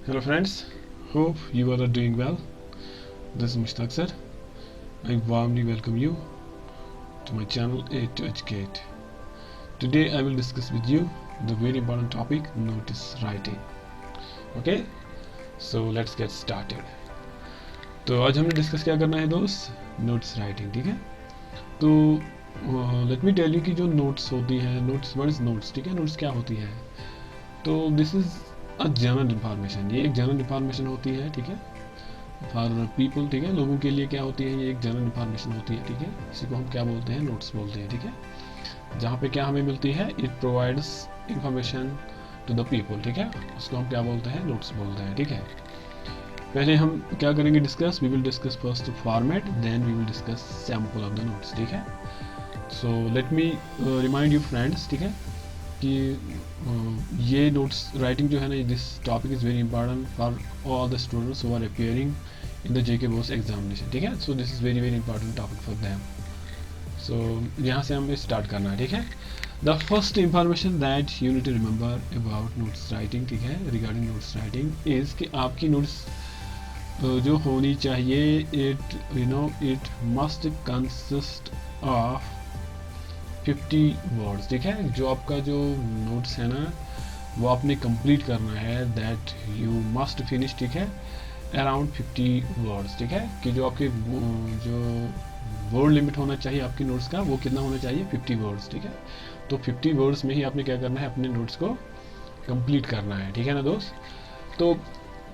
Hello friends, hope you all are doing well. This is Mushtaq sir. I warmly welcome you to my channel A to Educate. Today I will discuss with you the very important topic, notice writing. Okay, so let's get started. तो आज हमें discuss क्या करना है दोस्त, notes writing. ठीक है, तो लेट मी टेल यू कि जो नोट्स होती हैं, नोट्स व्हाट इज नोट्स. ठीक है, नोट्स क्या होती हैं. तो this is a general information. ये एक जनरल इन्फॉर्मेशन होती है. ठीक है, फॉर पीपल. ठीक है, लोगों के लिए क्या होती है, ये एक जनरल इन्फॉर्मेशन होती है. ठीक है, इसी को हम क्या बोलते हैं, नोट्स बोलते हैं. ठीक है, जहाँ पे क्या हमें मिलती है, it provides information to the people. ठीक है, उसको हम क्या बोलते हैं, नोट्स बोलते हैं. ठीक है, पहले हम क्या करेंगे discuss, we will discuss first format, then we will discuss sample of the notes. ठीक है, so let me remind you friends. ठीक है, कि ये नोट्स राइटिंग जो है ना, this topic is very important for all the students who are appearing in the JK boards examination. ठीक है, so this is very very important topic for them. So यहाँ से हमें स्टार्ट करना है. ठीक है, the first information that you need to remember about notes writing. ठीक है, रिगार्डिंग नोट्स राइटिंग इज़ कि आपकी नोट्स जो होनी चाहिए, it must consist of 50 words. ठीक है, जो आपका जो नोट्स है ना, वो आपने कंप्लीट करना है, दैट यू मस्ट फिनिश. ठीक है, अराउंड 50 वर्ड्स. ठीक है, कि जो आपके जो वर्ड लिमिट होना चाहिए आपकी नोट्स का, वो कितना होना चाहिए, 50 वर्ड्स. ठीक है, तो 50 वर्ड्स में ही आपने क्या करना है, अपने नोट्स को कंप्लीट करना है. ठीक है ना दोस्त. तो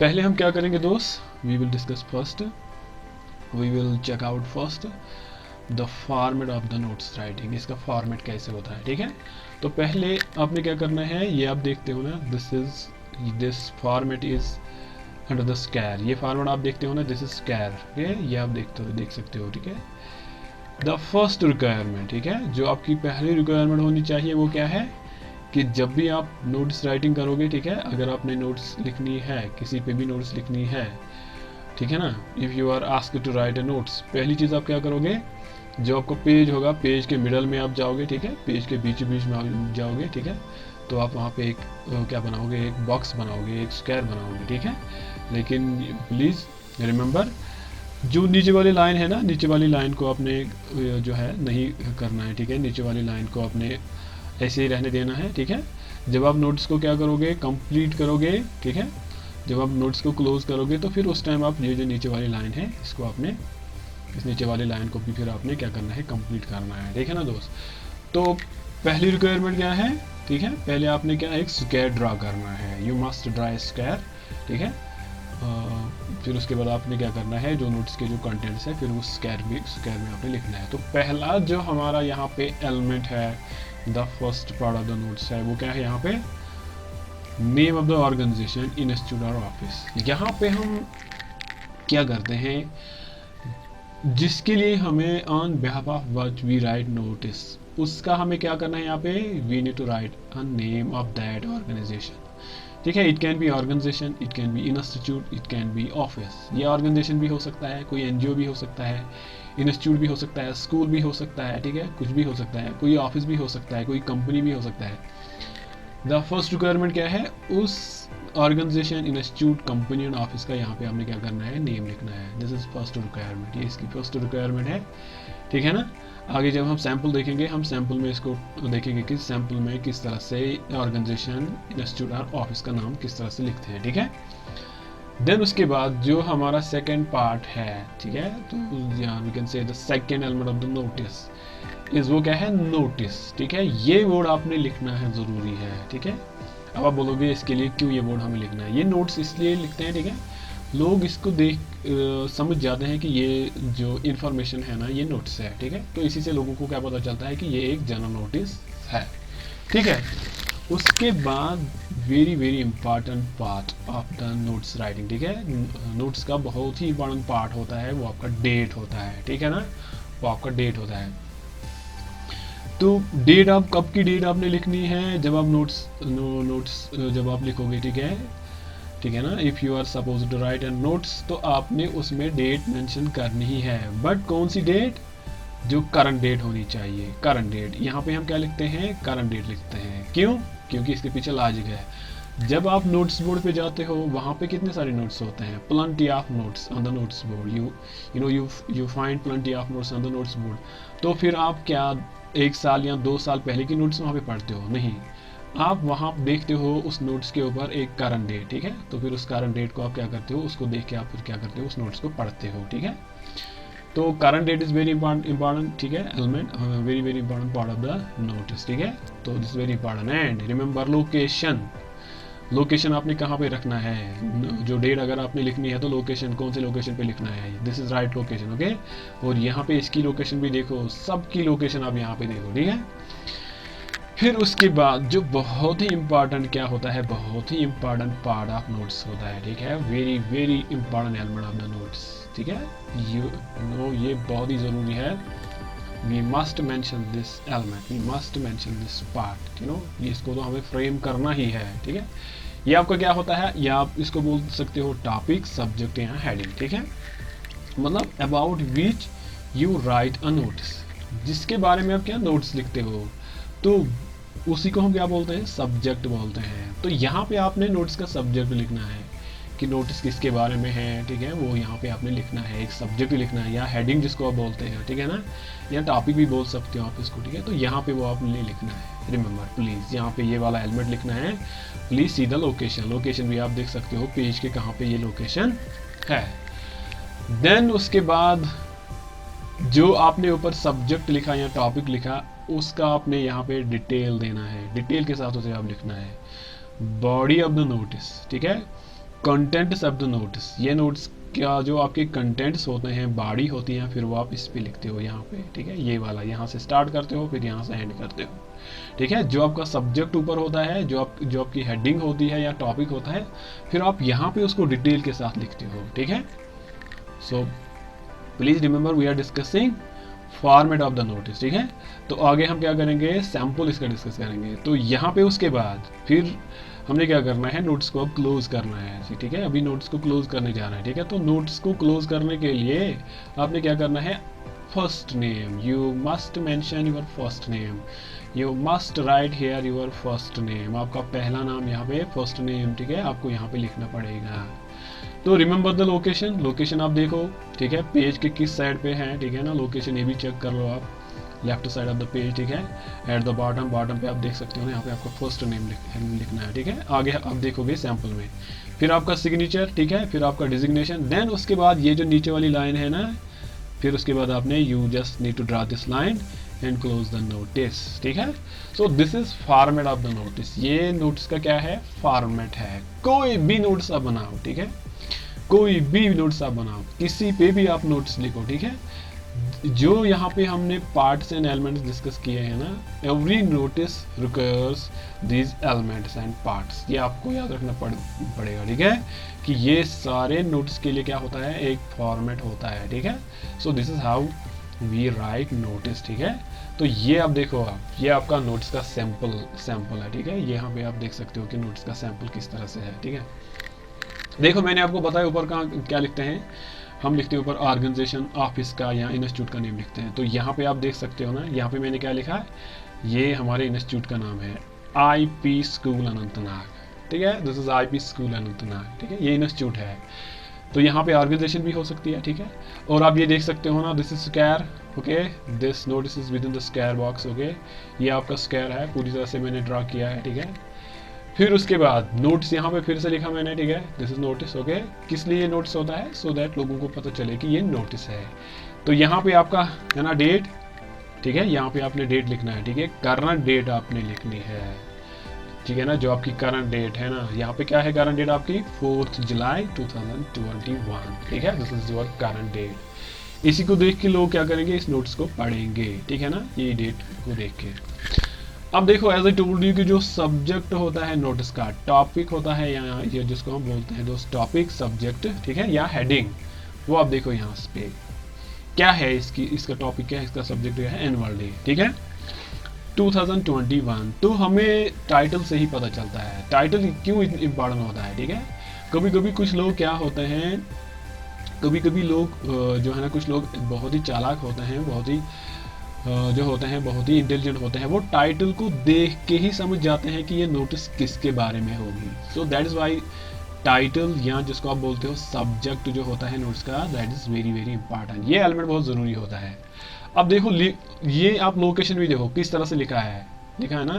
पहले हम क्या करेंगे दोस्त, we will discuss first, we will check out first the format of the notes writing. इसका फॉर्मेट कैसे होता है. ठीक है, तो पहले आपने क्या करना है, ये आप देखते हो ना, this format is under the square. ये फॉर्मेट आप देखते हो ना, दिस इज स्क्वायर. ठीक है, ये आप देख सकते हो. ठीक है, द फर्स्ट रिक्वायरमेंट. ठीक है, जो आपकी पहली रिक्वायरमेंट होनी चाहिए वो क्या है, कि जब भी आप नोट्स राइटिंग करोगे, ठीक है, अगर आपने नोट्स लिखनी है, किसी पे भी नोट्स लिखनी है, ठीक है ना, if you are asked to write a notes, पहली चीज़ आप क्या करोगे, जो आपको पेज होगा, पेज के मिडल में आप जाओगे. ठीक है, पेज के बीच बीच में आप जाओगे. ठीक है, तो आप वहाँ पे एक क्या बनाओगे, एक बॉक्स बनाओगे, एक स्क्वायर बनाओगे. ठीक है, लेकिन प्लीज़ रिमेंबर, जो नीचे वाली लाइन है ना, नीचे वाली लाइन को आपने जो है नहीं करना है. ठीक है, नीचे वाली लाइन को आपने ऐसे ही रहने देना है. ठीक है, जब आप नोट्स को क्या करोगे, कंप्लीट करोगे. ठीक है, जब आप नोट्स को क्लोज करोगे, तो फिर उस टाइम आप ये जो नीचे वाली लाइन है, इसको आपने, इस नीचे वाली लाइन को भी फिर आपने क्या करना है, कंप्लीट करना है. ठीक है ना दोस्त. तो पहली रिक्वायरमेंट क्या है, ठीक है, पहले आपने क्या, एक स्क्वायर ड्रा करना है. You must draw a square. ठीक है, फिर उसके बाद आपने क्या करना है, जो नोट्स के जो कंटेंट्स है, फिर उस स्क्वायर में आपने लिखना है. तो पहला जो हमारा यहाँ पे एलिमेंट है, the first part of the notes है, वो क्या है, यहाँ पे name of the organization, institute और ऑफिस. यहाँ पे हम क्या करते हैं, जिसके लिए हमें on behalf of what we write notice, उसका हमें क्या करना है, यहाँ पे we need to write a name of that organization. ठीक है, it can be organization, it can be institute, it can be office. ये ऑर्गेनाइजेशन भी हो सकता है, कोई एनजीओ भी हो सकता है, इंस्टीट्यूट भी हो सकता है, स्कूल भी हो सकता है. ठीक है, कुछ भी हो सकता है, कोई ऑफिस भी हो सकता है, कोई कंपनी भी हो सकता है. द फर्स्ट रिक्वायरमेंट क्या है, उस organization, institute, company and office का यहाँ पे हमने क्या करना है, नेम लिखना है. दिस इज फर्स्ट रिक्वायरमेंट, ये इसकी फर्स्ट रिक्वायरमेंट है. ठीक है ना. आगे जब हम सैम्पल देखेंगे, हम सैम्पल में इसको देखेंगे कि सैम्पल में किस तरह से ऑर्गेनाइजेशन, इंस्टीट्यूट और ऑफिस का नाम किस तरह से लिखते हैं. ठीक है, देन उसके बाद जो हमारा सेकेंड पार्ट है, ठीक है, तो यहाँ we can say the second element of the notice is, वो क्या है, नोटिस. ठीक है, ये वर्ड आपने लिखना है, ज़रूरी है. ठीक है, अब आप बोलोगे इसके लिए क्यों ये वर्ड हमें लिखना है. ये नोट्स इसलिए लिखते हैं, ठीक है, लोग इसको देख समझ जाते हैं कि ये जो इन्फॉर्मेशन है ना, ये नोट्स है. ठीक है, तो इसी से लोगों को क्या पता चलता है कि ये एक जनरल नोटिस है. ठीक है, उसके बाद very very important part of the notes writing. ठीक है, नोट्स का बहुत ही इंपॉर्टेंट पार्ट होता है, वो आपका डेट होता है. ठीक है ना, वो आपका डेट होता है. तो डेट, आप कब की डेट आपने लिखनी है, जब आप नोट्स जब आप लिखोगे. ठीक है, ठीक है ना, if you are suppose to write an notes, तो आपने उसमें डेट मेंशन करनी ही है. बट कौन सी डेट, जो करंट डेट होनी चाहिए. करंट डेट, यहाँ पे हम क्या लिखते हैं, करंट डेट लिखते हैं. क्यों, क्योंकि इसके पीछे लॉजिक है. जब आप नोट्स बोर्ड पे जाते हो वहाँ पे कितने सारे नोट्स होते हैं, plenty of notes on the notes board, you know you find plenty of notes on the notes board. तो फिर आप क्या 1 साल या 2 साल पहले की नोट्स वहाँ पे पढ़ते हो? नहीं, आप वहाँ देखते हो उस नोट्स के ऊपर एक करंट डेट, ठीक है। तो फिर उस करंट डेट को आप क्या करते हो, उसको देख के आप फिर क्या करते हो, उस नोट्स को पढ़ते हो, ठीक है। तो current date is very important, ठीक है, element, very very important part of the notice, ठीक है। तो this very important. And remember location, location आपने कहाँ पे रखना है, जो डेट अगर आपने लिखनी है तो लोकेशन कौन से लोकेशन पे लिखना है, this is right location, okay. और यहाँ पे इसकी लोकेशन भी देखो, सबकी लोकेशन आप यहाँ पे देखो, ठीक है। फिर उसके बाद जो बहुत ही इंपॉर्टेंट क्या होता है, बहुत ही इंपॉर्टेंट पार्ट ऑफ नोट्स होता है, ठीक है, very very important element of the notes, ठीक है। यू नो ये बहुत ही ज़रूरी है, we must mention this element, we must mention this part, you know, इसको तो हमें फ्रेम करना ही है, ठीक है। ये आपका क्या होता है, या आप इसको बोल सकते हो टॉपिक, सब्जेक्ट या हेडिंग, ठीक है। मतलब about which you right a notice, जिसके बारे में आप क्या नोट्स लिखते हो, तो उसी को हम क्या बोलते हैं, सब्जेक्ट बोलते हैं। तो यहाँ पे आपने नोट्स का सब्जेक्ट लिखना है कि नोटिस किसके बारे में है, ठीक है, वो यहाँ पे आपने लिखना है, एक सब्जेक्ट लिखना है, या हेडिंग जिसको आप बोलते हैं, ठीक है ना, या टॉपिक भी बोल सकते हो आप इसको, ठीक है। तो यहाँ पे वो आपने लिखना है, रिमेंबर प्लीज़, यहाँ पे ये वाला एलिमेंट लिखना है, please see the location, location भी आप देख सकते हो पेज के कहाँ पे ये लोकेशन है। देन उसके बाद जो आपने ऊपर सब्जेक्ट लिखा या टॉपिक लिखा, उसका आपने यहाँ पे डिटेल देना है, डिटेल के साथ उसे आप लिखना है। बॉडी ऑफ द नोटिस, ठीक है, कंटेंट्स ऑफ द नोटिस, ये नोट्स क्या जो आपके कंटेंट्स होते हैं, बॉडी होती है, फिर वो आप इस पे लिखते हो यहाँ पे, ठीक है, ये वाला यहाँ से स्टार्ट करते हो फिर यहाँ से एंड करते हो, ठीक है। जो आपका सब्जेक्ट ऊपर होता है, जो आपकी हेडिंग होती है या टॉपिक होता है, फिर आप यहाँ पे उसको डिटेल के साथ लिखते हो, ठीक है। So please remember we are discussing format of the notice, ठीक है। तो आगे हम क्या करेंगे, सैम्पल इसका डिस्कस करेंगे। तो यहाँ पे उसके बाद फिर हमने क्या करना है, नोट्स को अब क्लोज करना है, ठीक है। अभी नोट्स को क्लोज करने जाना है, ठीक है। तो नोट्स को क्लोज करने के लिए आपने क्या करना है, first name, you must mention your first name, you must write here your first name, आपका पहला नाम यहाँ पे फर्स्ट नेम, ठीक है, आपको यहाँ पे लिखना पड़ेगा। तो रिमेंबर द लोकेशन, लोकेशन आप देखो, ठीक है, पेज के किस साइड पे है, ठीक है ना, लोकेशन ये भी चेक कर लो आप, left side of the page, ठीक है। एट द बॉटम, बॉटम पे आप देख सकते हो ना, यहाँ पे आपको फर्स्ट नेम लिखना है, ठीक है। आगे आप देखोगे सैंपल में, फिर आपका सिग्नेचर, ठीक है, फिर आपका डिजिग्नेशन, देन उसके बाद ये जो नीचे वाली लाइन है ना, फिर उसके बाद आपने you just need to draw this line and close the notice, ठीक है। So this is format of the notice, ये नोटिस का क्या है, फॉर्मेट है। कोई भी नोट्स आप बनाओ, ठीक है, कोई भी नोट्स आप बनाओ, किसी पे भी आप नोट्स लिखो, ठीक है। जो यहाँ पे हमने पार्ट्स एंड एलिमेंट्स डिस्कस किए हैं ना, every notice requires these elements and parts, ये आपको याद रखना पड़ेगा, ठीक है, कि ये सारे नोट्स के लिए क्या होता है, एक फॉर्मेट होता है, ठीक है। So this is how we write notice, ठीक है। तो ये आप देखो, आप ये आपका नोट्स का सैंपल है, ठीक है। यहाँ पे आप देख सकते हो कि नोट्स का सैंपल किस तरह से है, ठीक है। देखो मैंने आपको बताया ऊपर का क्या लिखते हैं, हम लिखते हैं ऊपर ऑर्गेनाइजेशन, ऑफिस का या इंस्टीट्यूट का नेम लिखते हैं। तो यहाँ पे आप देख सकते हो ना, यहाँ पे मैंने क्या लिखा है, ये हमारे इंस्टीट्यूट का नाम है, IP स्कूल अनंतनाग, ठीक है, this is IP school Anantnag, ठीक है, ये इंस्टीट्यूट है। तो यहाँ पे ऑर्गेनाइजेशन भी हो सकती है, ठीक है। और आप ये देख सकते हो ना, this is square, okay, this notice is with in the square box, okay, ये आपका स्क्वायर है, पूरी तरह से मैंने ड्रा किया है, ठीक है। फिर उसके बाद नोट्स यहाँ पे फिर से लिखा मैंने, ठीक है, दिस इज नोटिस, ओके। किस लिए नोटिस होता है, सो दैट लोगों को पता चले कि ये नोटिस है। तो यहाँ पे आपका है ना डेट, ठीक है, यहाँ पे आपने डेट लिखना है, ठीक है, करंट डेट आपने लिखनी है, ठीक है ना, जो आपकी करंट डेट है ना, यहाँ पे क्या है करंट डेट आपकी 4 जुलाई 2021, ठीक है, this is your current date. इसी को देख के लोग क्या करेंगे, इस नोट्स को पढ़ेंगे, ठीक है ना, ये डेट को देख के। अब देखो एज आई टोल्ड यू कि जो सब्जेक्ट होता है नोटिस का, टॉपिक होता है, या ये जिसको हम बोलते हैं दोस्त टॉपिक, सब्जेक्ट, ठीक है, या हेडिंग, वो आप देखो यहाँ पे क्या है, इसका टॉपिक क्या है, इसका सब्जेक्ट क्या है, एनुअल डे, ठीक है, 2021। तो हमें टाइटल से ही पता चलता है, टाइटल क्यों इम्पॉर्टेंट होता है, ठीक है। कभी कभी कुछ लोग क्या होते हैं, कभी कभी लोग जो है ना, कुछ लोग बहुत ही चालाक होते हैं, बहुत ही जो होते हैं बहुत ही इंटेलिजेंट होते हैं, वो टाइटल को देख के ही समझ जाते हैं कि ये नोटिस किसके बारे में होगी। So that is why title या जिसको आप बोलते हो सब्जेक्ट जो होता है नोट्स का, that is very very important. ये एलिमेंट बहुत ज़रूरी होता है। अब देखो ये आप लोकेशन भी देखो किस तरह से लिखा है ना।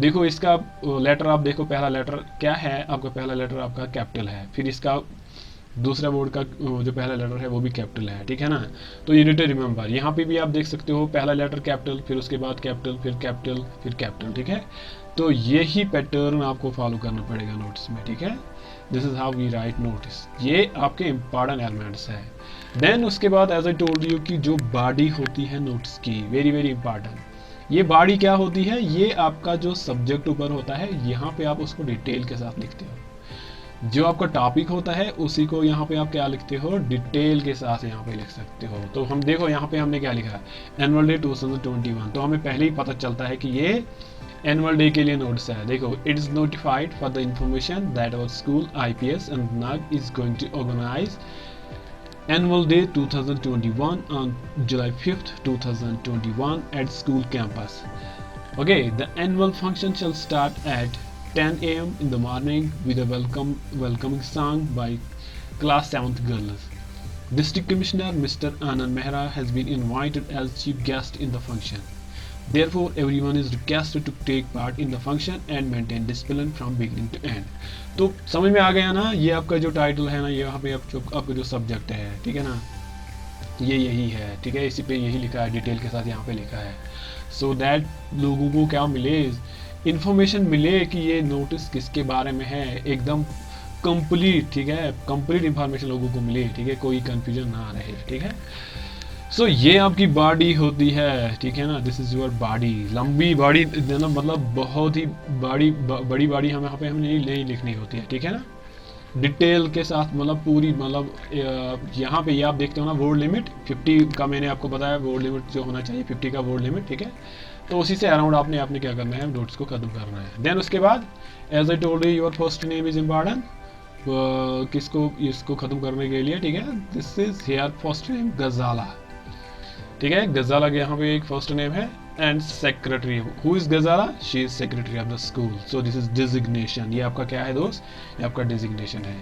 देखो इसका लेटर आप देखो, पहला लेटर क्या है आपका, पहला लेटर आपका कैपिटल है, फिर इसका दूसरा वर्ड का जो पहला लेटर है वो भी कैपिटल है, ठीक है ना। तो यू नीड टू रिमेंबर, यहाँ पे भी आप देख सकते हो पहला लेटर कैपिटल, फिर उसके बाद कैपिटल, फिर कैपिटल, फिर कैपिटल, ठीक है। तो यही पैटर्न आपको फॉलो करना पड़ेगा नोट्स में, ठीक है। This is how we write notice. ये आपके इंपॉर्टेंट एलिमेंट्स है। देन उसके बाद एज आई टोल्ड यू कि जो बॉडी होती है नोट्स की, वेरी वेरी इंपॉर्टेंट। ये बॉडी क्या होती है, ये आपका जो सब्जेक्ट ऊपर होता है, यहाँ पे आप उसको डिटेल के साथ लिखते हो। जो आपका टॉपिक होता है उसी को यहाँ पे आप क्या लिखते हो, डिटेल के साथ यहाँ पे लिख सकते हो। तो हम देखो यहाँ पे हमने क्या लिखा है, एनुअल डे 2021। तो हमें पहले ही पता चलता है कि ये एनुअल डे के लिए नोट्स है। देखो, it is notified for the information that our school IPS Anantnag is going to organize Annual Day 2021 on July 5th, 2021 at school campus. Okay, the annual function shall start at 10 a.m. in the morning with a welcoming song by class 7th girls. District Commissioner Mr. Anand Mehra has been invited as chief guest in the function. Therefore, everyone is requested to take part in the function and maintain discipline from beginning to end. तो समझ में आ गया ना, ये आपका जो title है ना, ये यहाँ पे आपका जो सब्जेक्ट है, ठीक है ना, ये यही है, ठीक है। इसी पे यही लिखा है, डिटेल के साथ यहाँ पे लिखा है, सो दैट लोगों को क्या मिले, इंफॉर्मेशन मिले कि ये नोटिस किसके बारे में है, एकदम कंप्लीट, ठीक है, कंप्लीट इंफॉर्मेशन लोगों को मिले, ठीक है, कोई कंफ्यूजन ना रहे, ठीक है। सो ये आपकी बॉडी होती है, ठीक है ना। This is your body. लंबी बॉडी देना मतलब बहुत ही बड़ी बॉडी हमें यहाँ पे हमें नहीं लिखनी होती है, ठीक है ना। डिटेल के साथ मतलब पूरी, मतलब यहाँ पे ये आप देखते हो ना, वर्ड लिमिट 50 का मैंने आपको बताया, वर्ड लिमिट जो होना चाहिए 50 का वर्ड लिमिट, ठीक है। तो उसी से अराउंड आपने क्या करना है, नोट्स को खत्म करना है। देन उसके बाद as I told you your first name is important. किसको, इसको खत्म करने के लिए, ठीक है। This is here first name Ghazala, ठीक है। गजाला के यहाँ पे एक फर्स्ट नेम है। And secretary, who is Ghazala, she is secretary of the school. So this is designation. ये आपका क्या है दोस्त, ये आपका डिजिग्नेशन है।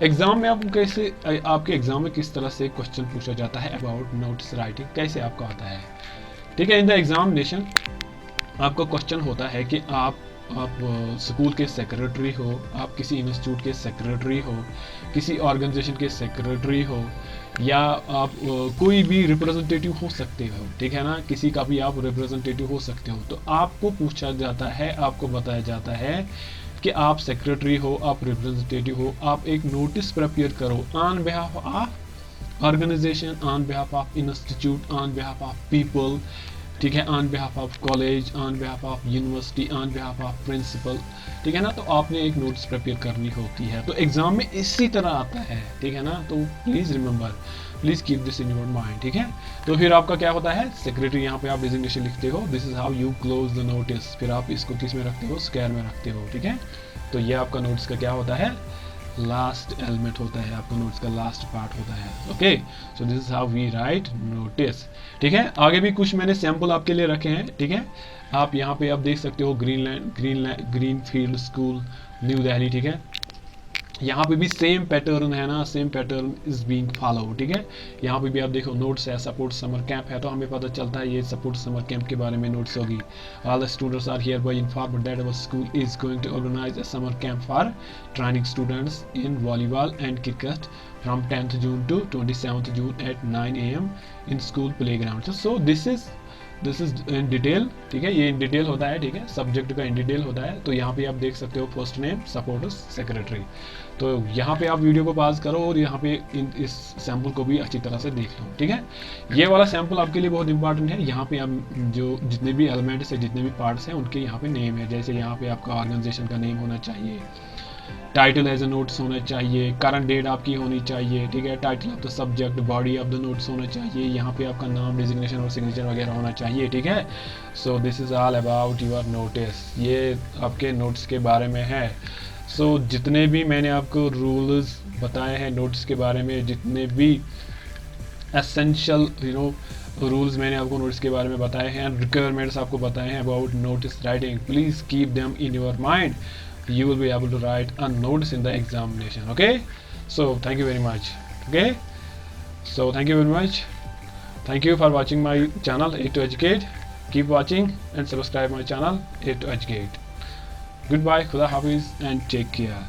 एग्जाम में आप कैसे, आपके एग्जाम में किस तरह से क्वेश्चन पूछा जाता है अबाउट नोट्स राइटिंग, कैसे आपका आता है, ठीक है। इन द एग्जामिनेशन आपका क्वेश्चन होता है कि आप स्कूल के सेक्रेटरी हो, आप किसी इंस्टीट्यूट के सेक्रेटरी हो, किसी ऑर्गेनाइजेशन के सेक्रेटरी हो, या आप कोई भी रिप्रेजेंटेटिव हो सकते हो, ठीक है ना, किसी का भी आप रिप्रेजेंटेटिव हो सकते हो। तो आपको पूछा जाता है, आपको बताया जाता है कि आप सेक्रेटरी हो, आप रिप्रेजेंटेटिव हो, आप एक नोटिस प्रिपेयर करो on behalf of organization, on behalf of institute, on behalf of people, ठीक है, on behalf of college, on behalf of university, on behalf of principal, ठीक है ना। तो आपने एक नोट्स प्रिपेयर करनी होती है। तो एग्जाम में इसी तरह आता है, ठीक है ना। तो please remember, please keep this in your mind, ठीक है। तो फिर आपका क्या होता है, सेक्रेटरी, यहाँ पे आप डिजिग्नेशन लिखते हो, this is how you close the notice. फिर आप इसको किस में रखते हो, स्क्वायर में रखते हो, ठीक है। तो ये आपका नोट्स का क्या होता है, लास्ट एलिमेंट होता है, आपका नोट्स का लास्ट पार्ट होता है। Okay, so this is how we write notice, ठीक है। आगे भी कुछ मैंने सैंपल आपके लिए रखे हैं, ठीक है। आप यहाँ पे आप देख सकते हो green field school, new Delhi, ठीक है। यहाँ पे भी सेम पैटर्न है ना, same pattern is being follow, ठीक है। यहाँ पे भी आप देखो नोट्स है, सपोर्ट समर कैंप है, तो हमें पता चलता है ये सपोर्ट समर कैंप के बारे में नोट्स होगी। All the students are hereby informed that our school is going to organize a summer camp for training students in volleyball and cricket from 10th June to 27th June at 9 AM in school playground. So this is in detail, ठीक है। ये in detail होता है, ठीक है, subject का in detail होता है। तो यहाँ पे आप देख सकते हो फर्स्ट नेम, सपोर्ट सेक्रेटरी। तो यहाँ पे आप वीडियो को पॉज करो और यहाँ पे इस सैम्पल को भी अच्छी तरह से देख लो, ठीक है। ये वाला सैम्पल आपके लिए बहुत इंपॉर्टेंट है। यहाँ पे आप जो जितने भी एलिमेंट्स है, जितने भी पार्ट्स हैं, उनके यहाँ पे नेम है। जैसे यहाँ पे आपका ऑर्गेनाइजेशन का नेम होना चाहिए, टाइटल एज ए नोट्स होना चाहिए, करंट डेट आपकी होनी चाहिए, ठीक है, title of the subject, body of the notes होना चाहिए, यहाँ पे आपका नाम, डिजिग्नेशन और सिग्नेचर वगैरह होना चाहिए, ठीक है। So this is all about your notice. ये आपके नोट्स के बारे में है। सो जितने भी मैंने आपको रूल्स बताए हैं नोट्स के बारे में, जितने भी एसेंशियल रूल्स मैंने आपको नोट्स के बारे में बताए हैं, रिक्वायरमेंट्स आपको बताए हैं about notice writing. Please keep them in your mind. You will be able to write a notes in the examination. Okay, so thank you very much. Okay, so thank you very much. Thank you for watching my channel A to Educate. Keep watching and subscribe my channel A to Educate. Goodbye, Khuda Hafiz, and take care.